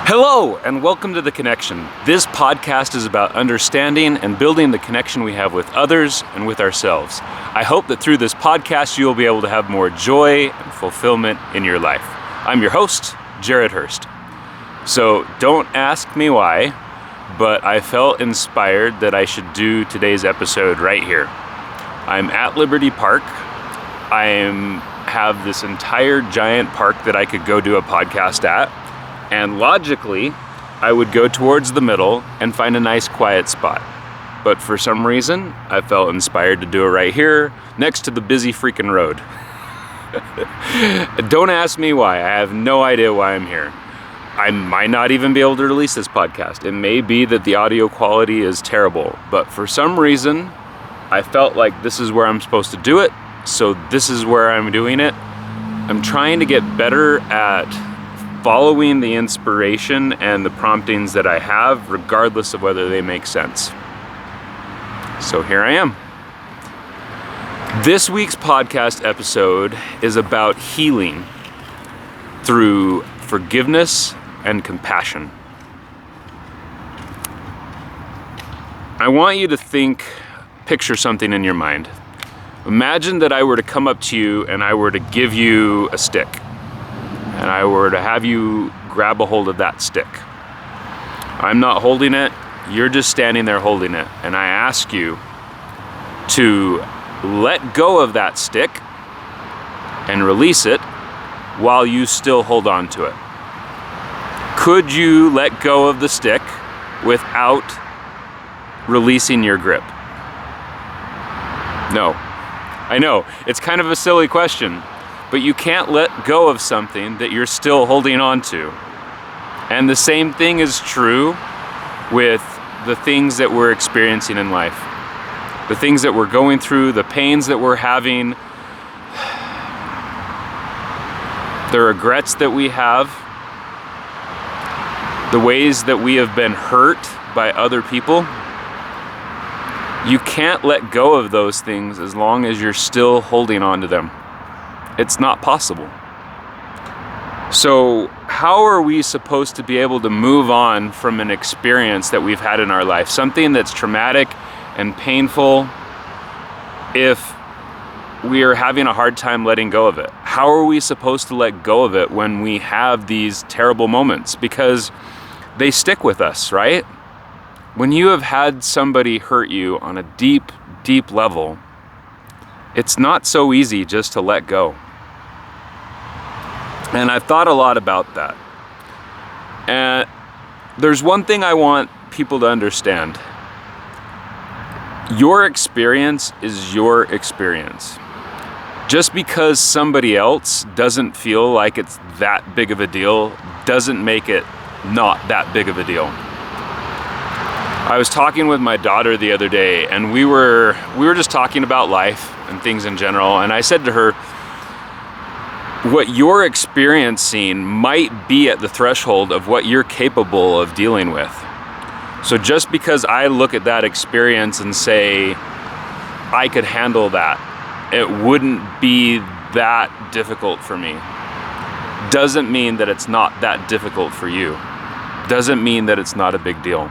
Hello, and welcome to The Connection. This podcast is about understanding and building the connection we have with others and with ourselves. I hope that through this podcast, you will be able to have more joy and fulfillment in your life. I'm your host, Jared Hurst. So don't ask me why, but I felt inspired that I should do today's episode right here. I'm at Liberty Park. I have this entire giant park that I could go do a podcast at. And logically, I would go towards the middle and find a nice quiet spot. But for some reason, I felt inspired to do it right here, next to the busy freaking road. Don't ask me why. I have no idea why I'm here. I might not even be able to release this podcast. It may be that the audio quality is terrible, but for some reason, I felt like this is where I'm supposed to do it, so this is where I'm doing it. I'm trying to get better at following the inspiration and the promptings that I have, regardless of whether they make sense. So here I am. This week's podcast episode is about healing through forgiveness and compassion. I want you to picture something in your mind. Imagine that I were to come up to you and I were to give you a stick. And I were to have you grab a hold of that stick. I'm not holding it, you're just standing there holding it. And I ask you to let go of that stick and release it while you still hold on to it. Could you let go of the stick without releasing your grip? No. I know, it's kind of a silly question. But you can't let go of something that you're still holding on to. And the same thing is true with the things that we're experiencing in life. The things that we're going through, the pains that we're having, the regrets that we have, the ways that we have been hurt by other people. You can't let go of those things as long as you're still holding on to them. It's not possible. So how are we supposed to be able to move on from an experience that we've had in our life, something that's traumatic and painful, if we are having a hard time letting go of it? How are we supposed to let go of it when we have these terrible moments? Because they stick with us, right? When you have had somebody hurt you on a deep, deep level, it's not so easy just to let go. And I've thought a lot about that. And there's one thing I want people to understand. Your experience is your experience. Just because somebody else doesn't feel like it's that big of a deal doesn't make it not that big of a deal. I was talking with my daughter the other day, and we were just talking about life and things in general, and I said to her, what you're experiencing might be at the threshold of what you're capable of dealing with. So just because I look at that experience and say, I could handle that, it wouldn't be that difficult for me, doesn't mean that it's not that difficult for you. Doesn't mean that it's not a big deal.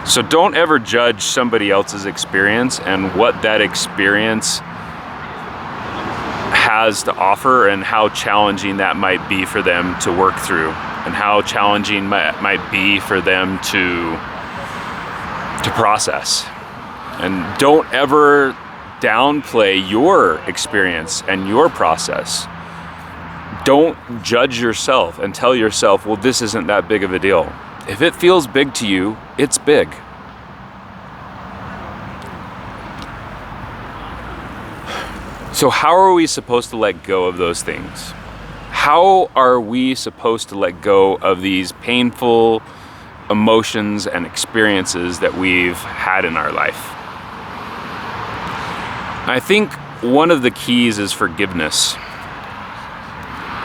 So don't ever judge somebody else's experience and what that experience has to offer and how challenging that might be for them to work through and how challenging might be for them to process. And don't ever downplay your experience and your process. Don't judge yourself and tell yourself, well, this isn't that big of a deal. If it feels big to you, it's big. So how are we supposed to let go of those things? How are we supposed to let go of these painful emotions and experiences that we've had in our life? I think one of the keys is forgiveness.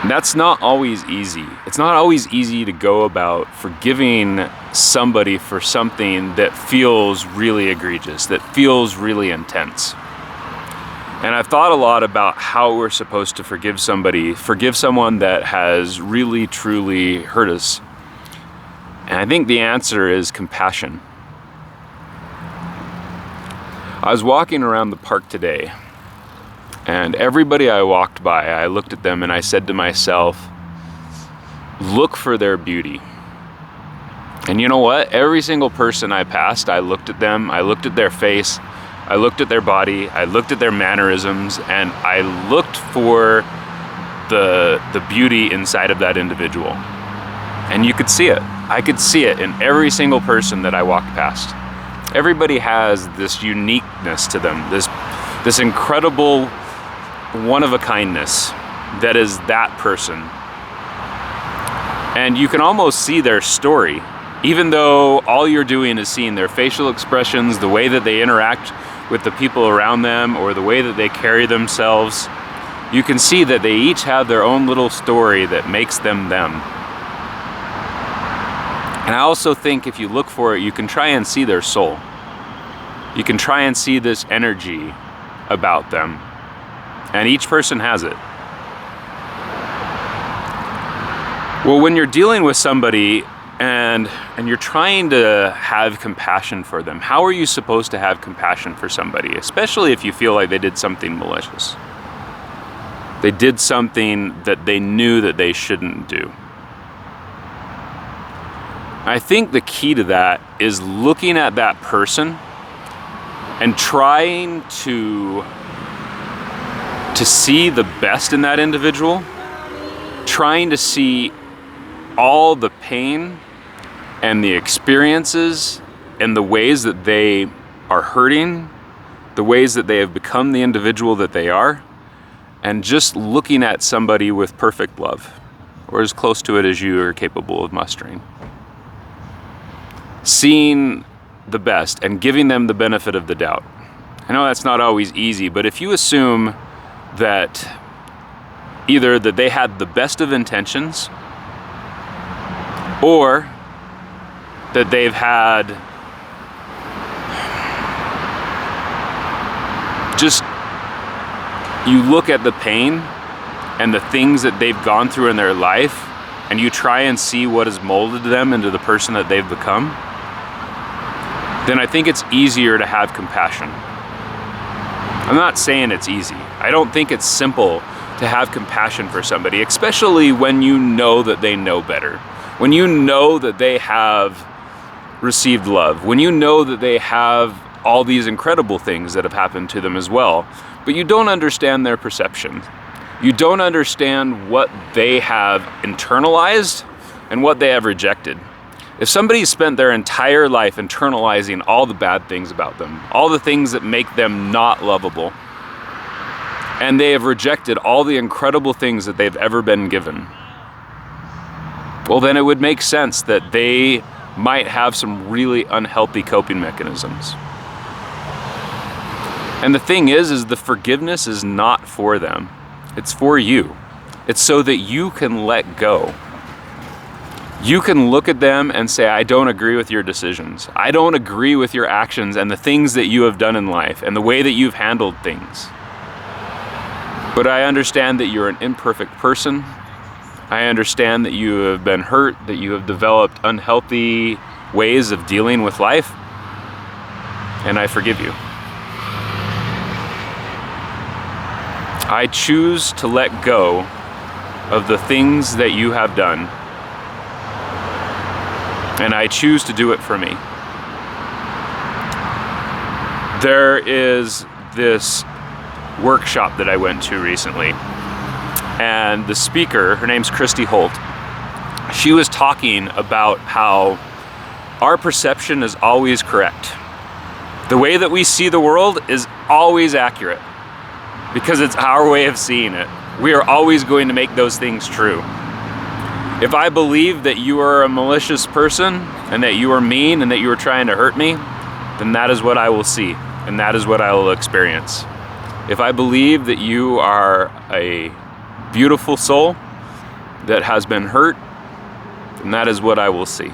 That's not always easy. It's not always easy to go about forgiving somebody for something that feels really egregious, that feels really intense. And I've thought a lot about how we're supposed to forgive someone that has really, truly hurt us. I think the answer is compassion. I was walking around the park today, and everybody I walked by, I looked at them and I said to myself, look for their beauty. And you know what? Every single person I passed, I looked at them, I looked at their face, I looked at their body, I looked at their mannerisms, and I looked for the beauty inside of that individual. And you could see it. I could see it in every single person that I walked past. Everybody has this uniqueness to them, this incredible one-of-a-kindness that is that person. And you can almost see their story, even though all you're doing is seeing their facial expressions, the way that they interact with the people around them, or the way that they carry themselves. You can see that they each have their own little story that makes them them. And I also think if you look for it, you can try and see their soul. You can try and see this energy about them. And each person has it. Well, when you're dealing with somebody and you're trying to have compassion for them, how are you supposed to have compassion for somebody, especially if you feel like they did something malicious? They did something that they knew that they shouldn't do. I think the key to that is looking at that person and trying to see the best in that individual, trying to see all the pain and the experiences and the ways that they are hurting, the ways that they have become the individual that they are, and just looking at somebody with perfect love, or as close to it as you are capable of mustering. Seeing the best and giving them the benefit of the doubt. I know that's not always easy, but if you assume that either that they had the best of intentions, or that they've had just, you look at the pain and the things that they've gone through in their life, and you try and see what has molded them into the person that they've become, then I think it's easier to have compassion. I'm not saying it's easy. I don't think it's simple to have compassion for somebody, especially when you know that they know better. When you know that they have received love. When you know that they have all these incredible things that have happened to them as well, but you don't understand their perception. You don't understand what they have internalized and what they have rejected. If somebody spent their entire life internalizing all the bad things about them, all the things that make them not lovable, and they have rejected all the incredible things that they've ever been given, well, then it would make sense that they might have some really unhealthy coping mechanisms. And the thing is the forgiveness is not for them. It's for you. It's so that you can let go. You can look at them and say, I don't agree with your decisions. I don't agree with your actions and the things that you have done in life and the way that you've handled things. But I understand that you're an imperfect person. I understand that you have been hurt, that you have developed unhealthy ways of dealing with life, and I forgive you. I choose to let go of the things that you have done, and I choose to do it for me. There is this workshop that I went to recently, and the speaker, her name's Christy Holt, she was talking about how our perception is always correct. The way that we see the world is always accurate because it's our way of seeing it. We are always going to make those things true. If I believe that you are a malicious person and that you are mean and that you are trying to hurt me, then that is what I will see and that is what I will experience. If I believe that you are a beautiful soul that has been hurt, then that is what I will see.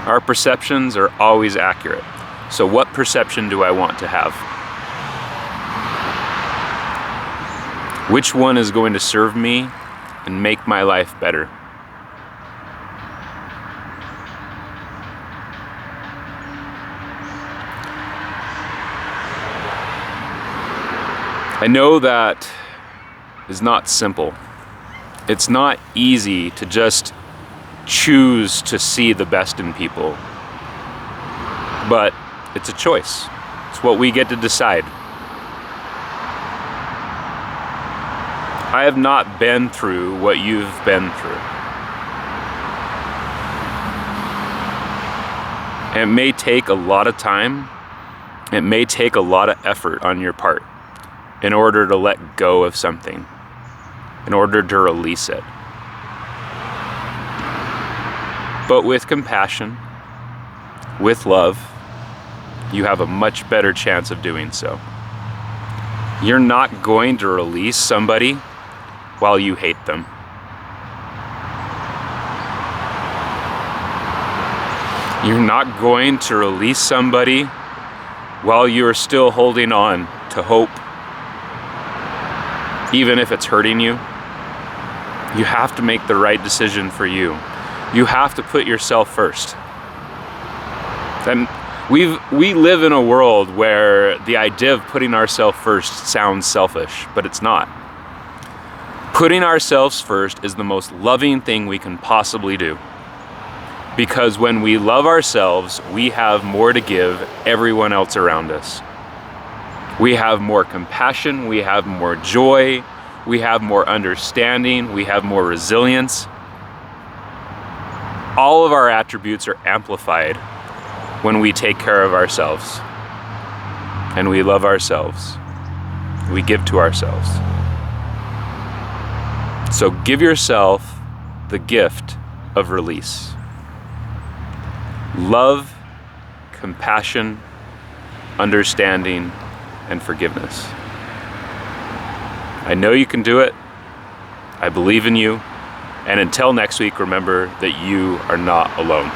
Our perceptions are always accurate. So what perception do I want to have? Which one is going to serve me and make my life better? I know that is not simple. It's not easy to just choose to see the best in people, but it's a choice. It's what we get to decide. I have not been through what you've been through. And it may take a lot of time, it may take a lot of effort on your part in order to let go of something, in order to release it. But with compassion, with love, you have a much better chance of doing so. You're not going to release somebody while you hate them. You're not going to release somebody while you're still holding on to hope, even if it's hurting you. You have to make the right decision for you. You have to put yourself first. And we live in a world where the idea of putting ourselves first sounds selfish, but it's not. Putting ourselves first is the most loving thing we can possibly do. Because when we love ourselves, we have more to give everyone else around us. We have more compassion, we have more joy, we have more understanding, we have more resilience. All of our attributes are amplified when we take care of ourselves and we love ourselves. We give to ourselves. So give yourself the gift of release. Love, compassion, understanding, and forgiveness. I know you can do it. I believe in you. And until next week, remember that you are not alone.